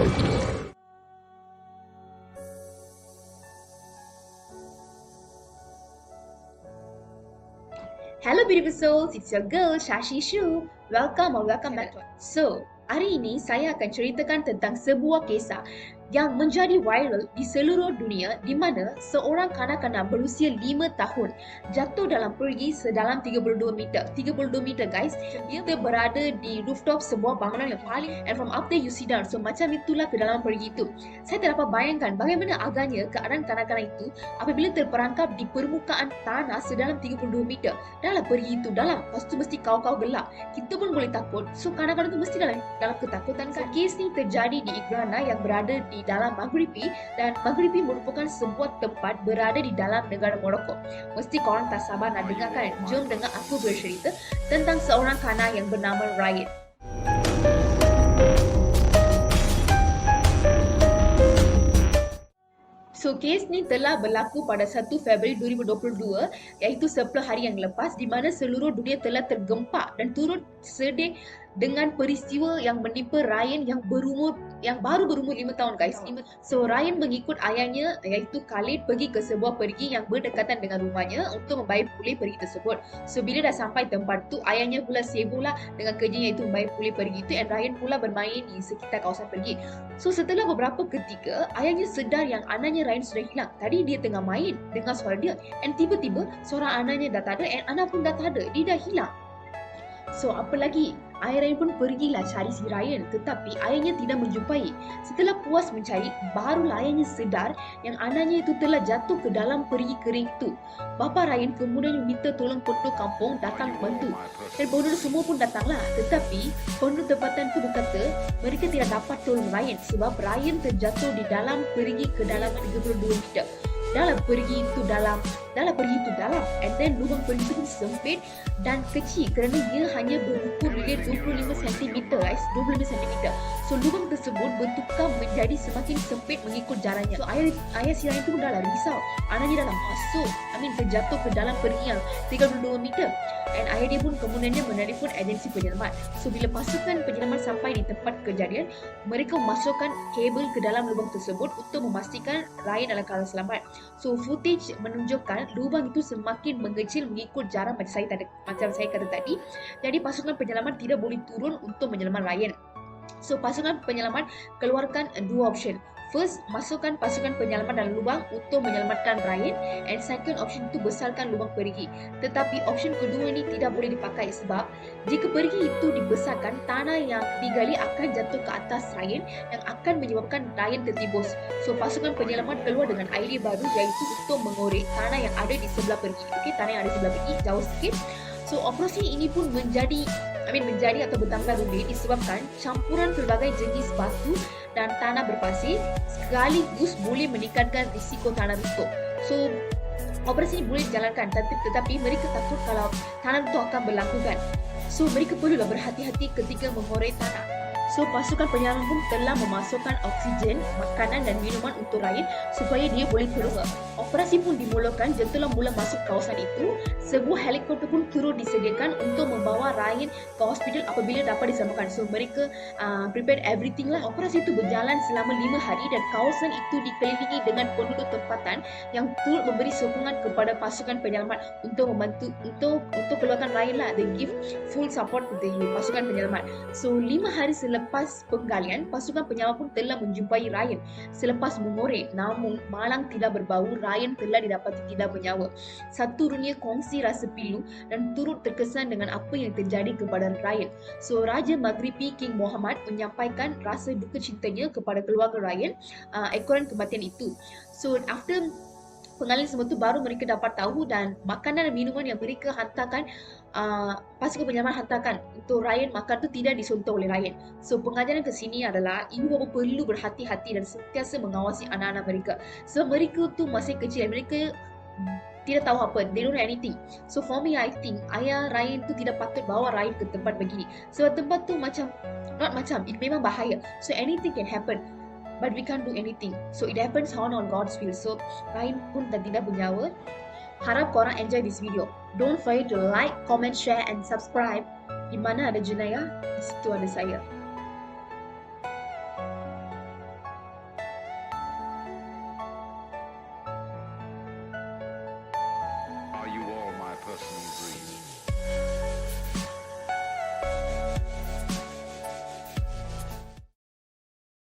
Hello beautiful souls, it's your girl Shashi Shu. Welcome back. So, hari ini saya akan ceritakan tentang sebuah kisah yang menjadi viral di seluruh dunia di mana seorang kanak-kanak berusia 5 tahun jatuh dalam pergi sedalam 32 meter. 32 meter guys. Dia berada di rooftop sebuah bangunan yang paling, and from up there you see down. So macam itulah kedalaman pergi itu. Saya tak dapat bayangkan bagaimana agaknya keadaan kanak-kanak itu apabila terperangkap di permukaan tanah sedalam 32 meter. Dalam pergi itu dalam, lepas tu mesti kau-kau gelap. Kita pun boleh takut. So kanak-kanak itu mesti dalam ketakutan kan. Kes ni terjadi di Igrana yang berada di dalam Maghribi, dan Maghribi merupakan sebuah tempat berada di dalam negara Morocco. Mesti korang tak sabar nak dengar kan? Jom dengar aku bercerita tentang seorang kanak yang bernama Ryan. So, kes ni telah berlaku pada 1 Februari 2022, iaitu 10 hari yang lepas, di mana seluruh dunia telah tergempak dan turut sedih dengan peristiwa yang menimpa Ryan yang baru berumur 5 tahun guys. So Ryan mengikut ayahnya iaitu Khalid pergi ke sebuah pergi yang berdekatan dengan rumahnya untuk membayar pulih pergi tersebut. So bila dah sampai tempat tu, ayahnya pula sibuklah dengan kerjanya iaitu membayar pulih pergi itu, and Ryan pula bermain di sekitar kawasan pergi. So setelah beberapa ketika, ayahnya sedar yang anaknya Ryan sudah hilang. Tadi dia tengah main, dengar suara dia, and tiba-tiba suara anaknya dah tak ada, and anak pun dah tak ada, dia dah hilang. So apa lagi? Ayah Ryan pun pergilah cari si Ryan, tetapi ayahnya tidak menjumpai. Setelah puas mencari, barulah ayahnya sedar yang anaknya itu telah jatuh ke dalam perigi kering itu. Bapa Ryan kemudian meminta tolong penduduk kampung datang membantu, dan penduduk semua pun datanglah. Tetapi penduduk tempatan itu berkata mereka tidak dapat tolong Ryan sebab Ryan terjatuh di dalam perigi kedalaman 32 meter. Dalam pergi itu dalam, and then lubang pergi itu pun sempit dan kecil kerana dia hanya berukur 25 cm guys, 25 cm. So lubang tersebut bertukar menjadi semakin sempit mengikut jalannya. So ayah si Ryan itu dah risau, anaknya dalam masuk, terjatuh ke dalam pergi yang 32 meter. And ayah dia pun kemudiannya menelpon agensi penyelamat. So bila pasukan penyelamat sampai di tempat kejadian, mereka memasukkan kabel ke dalam lubang tersebut untuk memastikan Ryan dalam keadaan selamat. So footage menunjukkan lubang itu semakin mengecil mengikut jarak macam saya kata tadi. Jadi pasukan penyelamat tidak boleh turun untuk menyelamatkan Ryan. So pasukan penyelamat keluarkan dua option. First, masukkan pasukan penyelamat dalam lubang untuk menyelamatkan Ryan, and second option itu besarkan lubang perigi. Tetapi option kedua ini tidak boleh dipakai sebab jika perigi itu dibesarkan, tanah yang digali akan jatuh ke atas Ryan yang akan menyebabkan Ryan tertibus. So pasukan penyelamat keluar dengan idea baru iaitu untuk mengorek tanah yang ada di sebelah perigi. Okey, tanah yang ada di sebelah perigi jauh sikit. So operasi ini pun menjadi atau bertambah rumit disebabkan campuran pelbagai jenis batu dan tanah berpasir sekaligus boleh meningkatkan risiko tanah runtuh. So operasi ini boleh dijalankan, tetapi mereka takut kalau tanah runtuh akan berlakukan. So mereka perlulah berhati-hati ketika mengorek tanah. So pasukan penyelamat pun telah memasukkan oksigen, makanan dan minuman untuk Ryan supaya dia boleh terus. Operasi pun dimulakan. Setelah mula masuk kawasan itu, sebuah helikopter pun turut disediakan untuk membawa Ryan ke hospital apabila dapat diselamatkan. So mereka prepare everything lah. Operasi itu berjalan selama 5 hari dan kawasan itu dikelilingi dengan penduduk tempatan yang turut memberi sokongan kepada pasukan penyelamat untuk membantu untuk keluarkan Ryan lah. They give full support to the pasukan penyelamat. So 5 hari selepas penggalian, pasukan penyelamat pun telah menjumpai Ryan selepas mengorek, namun malang tidak berbau. Ryan telah didapati tidak bernyawa. Satu dunia kongsi rasa pilu dan turut terkesan dengan apa yang terjadi kepada Ryan. So Raja Maghribi King Mohammed menyampaikan rasa duka cintanya kepada keluarga Ryan ekoran kematian itu. So after pengalian semua tu baru mereka dapat tahu, dan makanan dan minuman yang mereka hantarkan, pasukan penyelamat hantarkan untuk Ryan makan tu tidak disentuh oleh Ryan. So pengajaran ke sini adalah ibu bapa perlu berhati-hati dan sentiasa mengawasi anak-anak mereka sebab mereka tu masih kecil dan mereka tidak tahu apa, they don't know anything. So for me, I think ayah Ryan tu tidak patut bawa Ryan ke tempat begini sebab tempat tu it memang bahaya. So anything can happen, but we can't do anything. So it happens on God's will. So Ryan pun dah tidak bernyawa. Harap korang enjoy this video. Don't forget to like, comment, share and subscribe. Di mana ada jenayah, di situ ada saya.